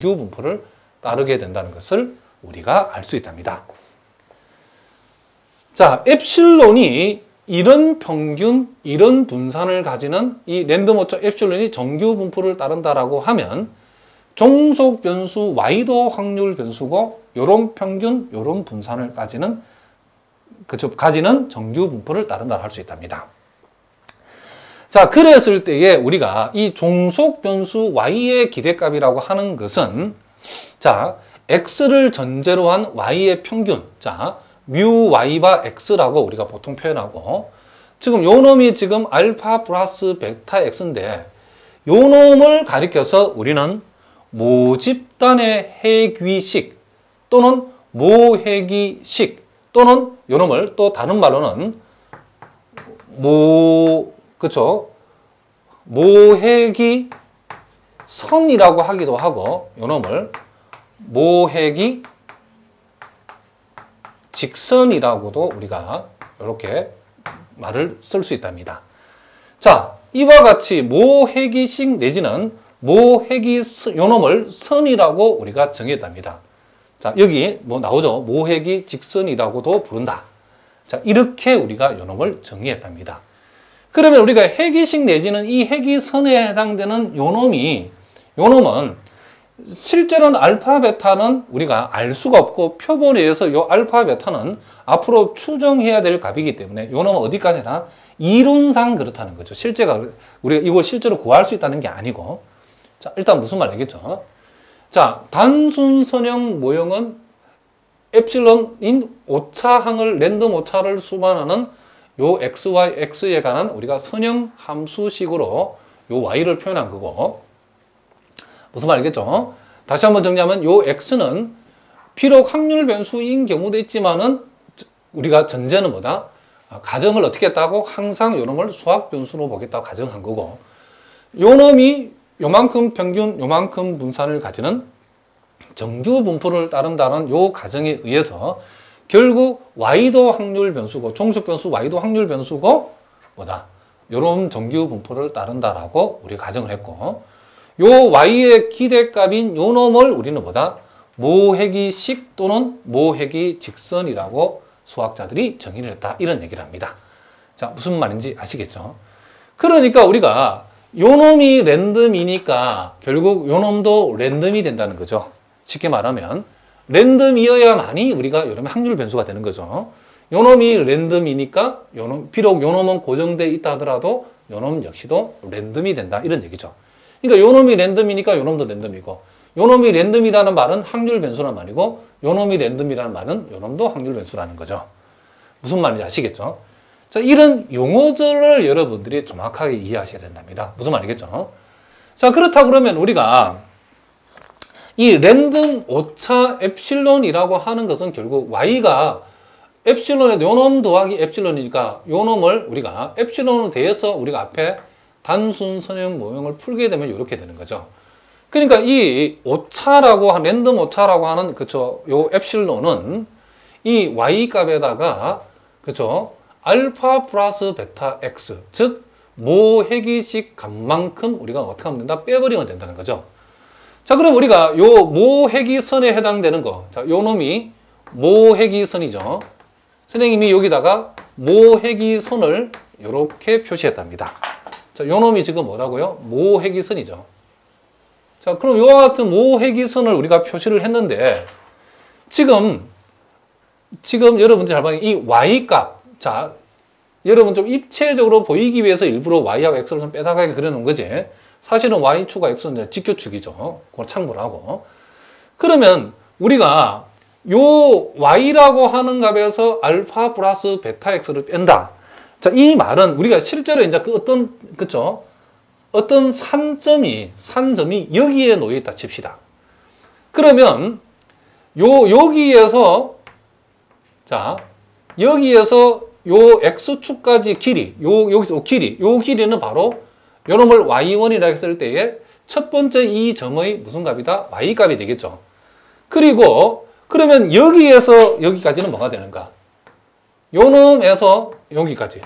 정규 분포를 따르게 된다는 것을 우리가 알 수 있답니다. 자, 엡실론이 이런 평균, 이런 분산을 가지는 이 랜덤 오차 엡실론이 정규 분포를 따른다라고 하면 종속 변수 y도 확률 변수고 요런 평균, 요런 분산을 가지는 정규 분포를 따른다 할 수 있답니다. 자, 그랬을 때에 우리가 이 종속 변수 y의 기대값이라고 하는 것은 자, x를 전제로 한 y의 평균, 자, 뮤 y바 x라고 우리가 보통 표현하고, 지금 요 놈이 지금 알파 플러스 베타 x인데 요 놈을 가리켜서 우리는 모집단의 해귀식 또는 모해기식 또는 요 놈을 또 다른 말로는 모해기 선이라고 하기도 하고, 요 놈을 모해기 직선이라고도 우리가 이렇게 말을 쓸 수 있답니다. 자, 이와 같이 모해기식 내지는 요 놈을 선이라고 우리가 정했답니다. 자, 여기 뭐 나오죠? 모해기 직선이라고도 부른다. 자, 이렇게 우리가 요 놈을 정의했답니다. 그러면 우리가 해기식 내지는 이 해기선에 해당되는 요 놈은 실제로는 알파, 베타는 우리가 알 수가 없고 표본에 의해서 요 알파, 베타는 앞으로 추정해야 될 값이기 때문에 요 놈은 어디까지나 이론상 그렇다는 거죠. 실제가 우리가 이걸 실제로 구할 수 있다는 게 아니고. 자, 일단 무슨 말 알겠죠? 자, 단순 선형 모형은 엡실론인 오차항을 랜덤 오차를 수반하는 요 xy, x에 관한 우리가 선형 함수식으로 요 y를 표현한 거고, 무슨 말 알겠죠? 다시 한번 정리하면 요 x는 비록 확률 변수인 경우도 있지만은 우리가 전제는 뭐다? 가정을 어떻게 했다고? 항상 요 놈을 수학 변수로 보겠다고 가정한 거고, 요 놈이 요만큼 평균, 요만큼 분산을 가지는 정규 분포를 따른다는 요 가정에 의해서 결국 y도 확률 변수고 종속 변수 y도 확률 변수고 뭐다? 요런 정규 분포를 따른다라고 우리가 가정을 했고, 요 y의 기대값인 요 놈을 우리는 뭐다? 모해기식 또는 모해기 직선이라고 수학자들이 정의를 했다. 이런 얘기를 합니다. 자, 무슨 말인지 아시겠죠? 그러니까 우리가 요 놈이 랜덤이니까 결국 요 놈도 랜덤이 된다는 거죠. 쉽게 말하면 랜덤이어야만이 우리가 요놈의 확률 변수가 되는 거죠. 요 놈이 랜덤이니까 비록 요 놈은 고정되어 있다 하더라도 요 놈 역시도 랜덤이 된다. 이런 얘기죠. 그러니까 요 놈이 랜덤이니까 요 놈도 랜덤이고, 요 놈이 랜덤이라는 말은 확률 변수란 말이고, 요 놈이 랜덤이라는 말은 요 놈도 확률 변수라는 거죠. 무슨 말인지 아시겠죠? 자, 이런 용어들을 여러분들이 정확하게 이해하셔야 된답니다. 무슨 말이겠죠? 자, 그렇다 그러면 우리가 이 랜덤 오차 엡실론이라고 하는 것은 결국 y가 엡실론에 요 놈 더하기 엡실론이니까 요 놈을 우리가 엡실론에 대해서 우리가 앞에 단순 선형 모형을 풀게 되면 이렇게 되는 거죠. 그러니까 이 오차라고 한 랜덤 오차라고 하는 요 엡실론은 이 y 값에다가 알파 플러스 베타 x, 즉 모해기식 값만큼 우리가 어떻게 하면 된다? 빼버리면 된다는 거죠. 자, 그럼 우리가 요 모해기선에 해당되는 거, 자, 요 놈이 모해기선이죠. 선생님이 여기다가 모해기선을 이렇게 표시했답니다. 자, 요 놈이 지금 뭐라고요? 모해기선이죠. 자, 그럼 요와 같은 모해기선을 우리가 표시를 했는데, 지금 여러분들 잘 봐요. 이 y값, 자, 여러분 좀 입체적으로 보이기 위해서 일부러 y하고 x를 좀 빼다가게 그려놓은 거지. 사실은 y축과 x는 직교축이죠. 그걸 참고를 하고. 그러면 우리가 요 y라고 하는 값에서 알파 플러스 베타 x를 뺀다. 자, 이 말은 우리가 실제로 이제 어떤 산점이 여기에 놓여 있다 칩시다. 그러면 여기에서 요 x축까지 길이, 여기서 요 길이는 바로 요 놈을 y1이라고 했을 때에 첫 번째 이 점의 무슨 값이다? y 값이 되겠죠. 그리고 그러면 여기에서 여기까지는 뭐가 되는가? 요 놈에서 여기까지.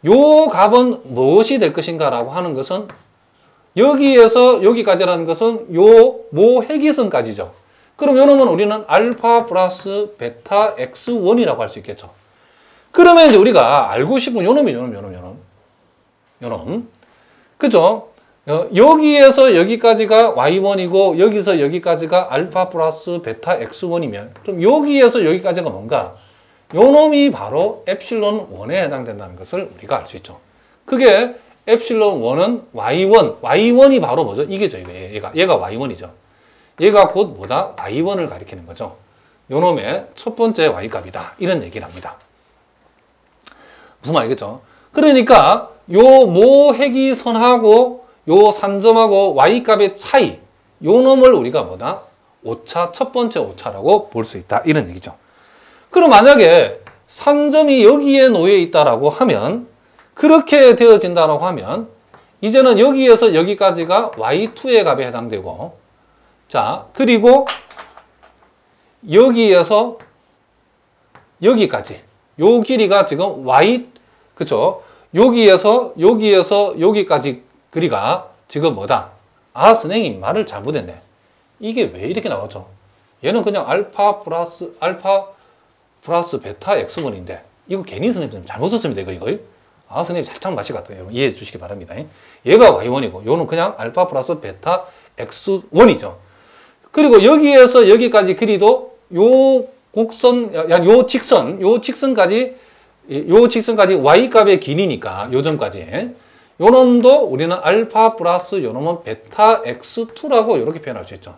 요 값은 무엇이 될 것인가 라고 하는 것은 여기에서 여기까지라는 것은 요 모회기선까지죠. 그럼 요놈은 우리는 알파 플러스 베타 x1이라고 할 수 있겠죠. 그러면 이제 우리가 알고 싶은 요놈이 요놈. 그죠? 여기에서 여기까지가 y1이고 여기서 여기까지가 알파 플러스 베타 x1이면 그럼 여기에서 여기까지가 뭔가? 요놈이 바로 엡실론 1에 해당된다는 것을 우리가 알 수 있죠. 그게 엡실론 1은 y1이 바로 뭐죠? 이게죠. 얘가 y1이죠. 얘가 곧 뭐다? y1을 가리키는 거죠. 요놈의 첫 번째 y값이다. 이런 얘기를 합니다. 무슨 말이겠죠? 그러니까 요 모회기선하고 요 산점하고 y값의 차이, 요놈을 우리가 뭐다? 오차, 첫 번째 오차라고 볼 수 있다. 이런 얘기죠. 그럼 만약에 산점이 여기에 놓여 있다라고 하면, 그렇게 되어진다라고 하면, 이제는 여기에서 여기까지가 y2의 값에 해당되고, 자, 그리고 여기에서 여기까지, 요 길이가 지금 그쵸? 여기에서 여기까지 길이가 지금 뭐다? 아, 선생님 말을 잘못했네. 이게 왜 이렇게 나왔죠? 얘는 그냥 알파 플러스 베타 x1인데 이거 괜히 선생님 잘못 썼습니다. 이거. 아, 선생님 살짝 맛이 갔다. 여러분 이해해 주시기 바랍니다. 얘가 y1이고 요는 그냥 알파 플러스 베타 x1이죠. 그리고 여기에서 여기까지 길이도 요 곡선, 요 직선까지 y 값의 길이니까 요 점까지 요 놈도 우리는 알파 플러스 요 놈은 베타 x2라고 이렇게 표현할 수 있죠.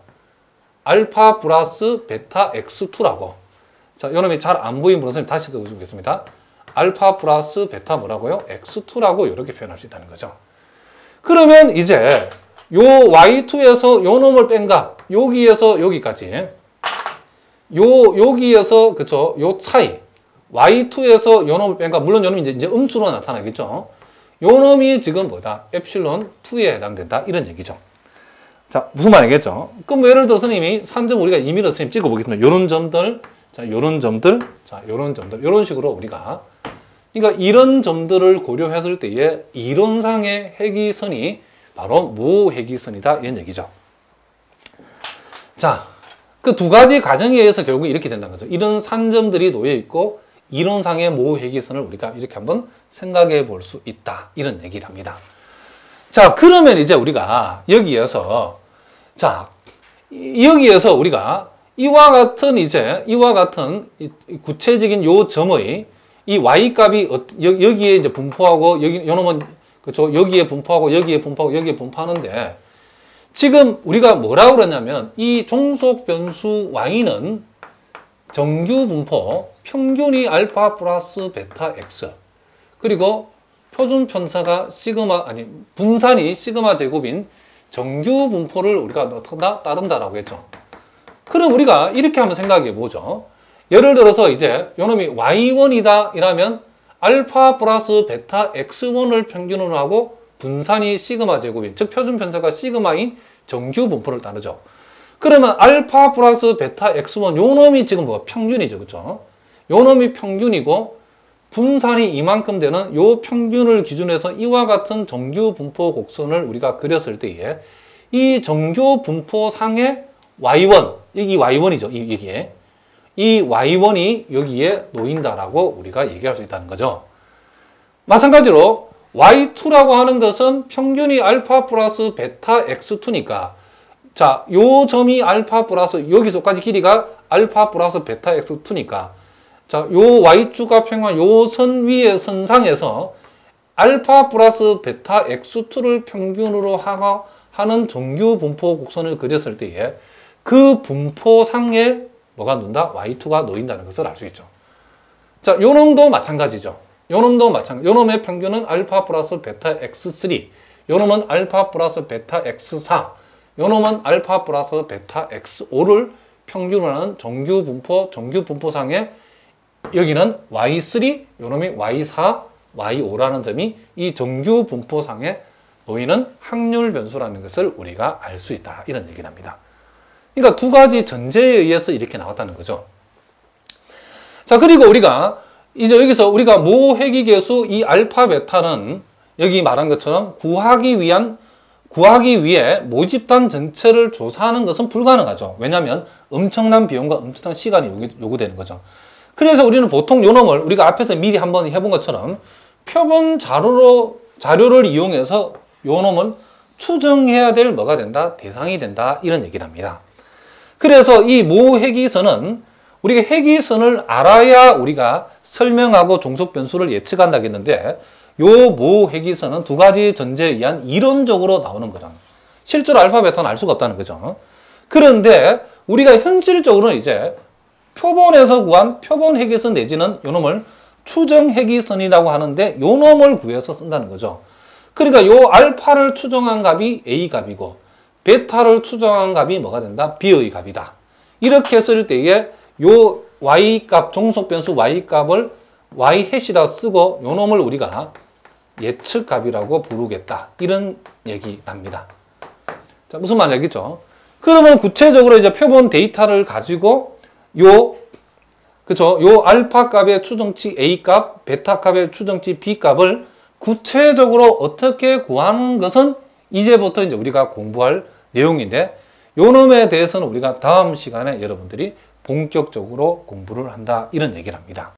알파 플러스 베타 x2라고. 자, 요 놈이 잘 안 보이는 분은 선생님 다시 써주겠습니다. 알파 플러스 베타 뭐라고요? x2라고 이렇게 표현할 수 있다는 거죠. 그러면 이제 요 y2에서 요 놈을 뺀 값, 여기에서 여기까지 여기에서 그쵸? 요 차이 y2에서 요 놈을 뺀 값, 물론 요 놈이 이제 음수로 나타나겠죠. 요 놈이 지금 뭐다? 엡실론 2에 해당된다. 이런 얘기죠. 자, 무슨 말이겠죠? 그럼 뭐 예를 들어 선생님이 산점 우리가 임의로 선생님 찍어보겠습니다. 요런 점들, 자, 요런 점들, 자, 요런 점들, 요런 식으로 우리가, 그러니까 이런 점들을 고려했을 때에 이론상의 회기선이 바로 모회기선이다. 이런 얘기죠. 자, 그 두 가지 가정에 의해서 결국 이렇게 된다는 거죠. 이런 산점들이 놓여 있고 이론상의 모회기선을 우리가 이렇게 한번 생각해 볼 수 있다. 이런 얘기를 합니다. 자, 그러면 이제 우리가 여기에서 우리가 이와 같은 구체적인 요 점의 이 y 값이 여기에 이제 분포하고 요놈은 그렇죠. 여기에 분포하고 여기에 분포하는데 지금 우리가 뭐라고 그러냐면 이 종속 변수 y는 정규 분포 평균이 알파 플러스 베타 x 그리고 표준 편차가 분산이 시그마 제곱인 정규 분포를 우리가 따른다라고 했죠. 그럼 우리가 이렇게 한번 생각해 보죠. 예를 들어서 이제 요놈이 y1이다 이라면 알파 플러스 베타 x1을 평균으로 하고 분산이 시그마 제곱인, 즉 표준 편차가 시그마인 정규 분포를 따르죠. 그러면 알파 플러스 베타 x1 요 놈이 지금 뭐가 평균이죠. 그렇죠? 요 놈이 평균이고 분산이 이만큼 되는 요 평균을 기준해서 이와 같은 정규 분포 곡선을 우리가 그렸을 때에 이 정규 분포상의 y1, 이 y1이죠. 이게 이 y1이 여기에 놓인다라고 우리가 얘기할 수 있다는 거죠. 마찬가지로 y2라고 하는 것은 평균이 알파 플러스 베타 x2니까 자, 요 점이 알파 플러스 여기서까지 길이가 알파 플러스 베타 x2니까 자, 요 y축과 평균 요 선 위의 선상에서 알파 플러스 베타 x2를 평균으로 하는 정규 분포 곡선을 그렸을 때에 그 분포상에 뭐가 놓인다? y2가 놓인다는 것을 알 수 있죠. 자, 요 놈도 마찬가지죠. 요 놈의 평균은 알파 플러스 베타 x3, 요 놈은 알파 플러스 베타 x4, 요 놈은 알파 플러스 베타 x5를 평균으로 하는 정규 분포상에 여기는 y3, 요 놈이 y4, y5라는 점이 이 정규 분포상에 놓이는 확률 변수라는 것을 우리가 알 수 있다. 이런 얘기를 합니다. 그러니까 두 가지 전제에 의해서 이렇게 나왔다는 거죠. 자, 그리고 우리가 이제 여기서 우리가 모회기계수 이 알파 베타는 여기 말한 것처럼 구하기 위한 구하기 위해 모집단 전체를 조사하는 것은 불가능하죠. 왜냐하면 엄청난 비용과 엄청난 시간이 요구되는 거죠. 그래서 우리는 보통 요놈을 우리가 앞에서 미리 한번 해본 것처럼 표본 자료를 이용해서 요놈을 추정해야 될 뭐가 된다? 대상이 된다. 이런 얘기를 합니다. 그래서 이 모회기선은 우리가 회기선을 알아야 우리가 설명하고 종속 변수를 예측한다고 했는데 요 모회기선은 두 가지 전제에 의한 이론적으로 나오는 거랑 실제로 알파, 베타는 알 수가 없다는 거죠. 그런데 우리가 현실적으로는 이제 표본에서 구한 표본 회기선 내지는 요놈을 추정 회기선이라고 하는데 요놈을 구해서 쓴다는 거죠. 그러니까 요 알파를 추정한 값이 A 값이고 베타를 추정한 값이 뭐가 된다? B의 값이다. 이렇게 했을 때에 요 Y 값, 종속 변수 Y 값을 Y 해시다 쓰고 요놈을 우리가 예측 값이라고 부르겠다. 이런 얘기랍니다. 자, 무슨 말인지 알겠죠? 그러면 구체적으로 이제 표본 데이터를 가지고 요 알파 값의 추정치 A 값, 베타 값의 추정치 B 값을 구체적으로 어떻게 구하는 것은 이제부터 이제 우리가 공부할 내용인데 요 놈에 대해서는 우리가 다음 시간에 여러분들이 본격적으로 공부를 한다. 이런 얘기를 합니다.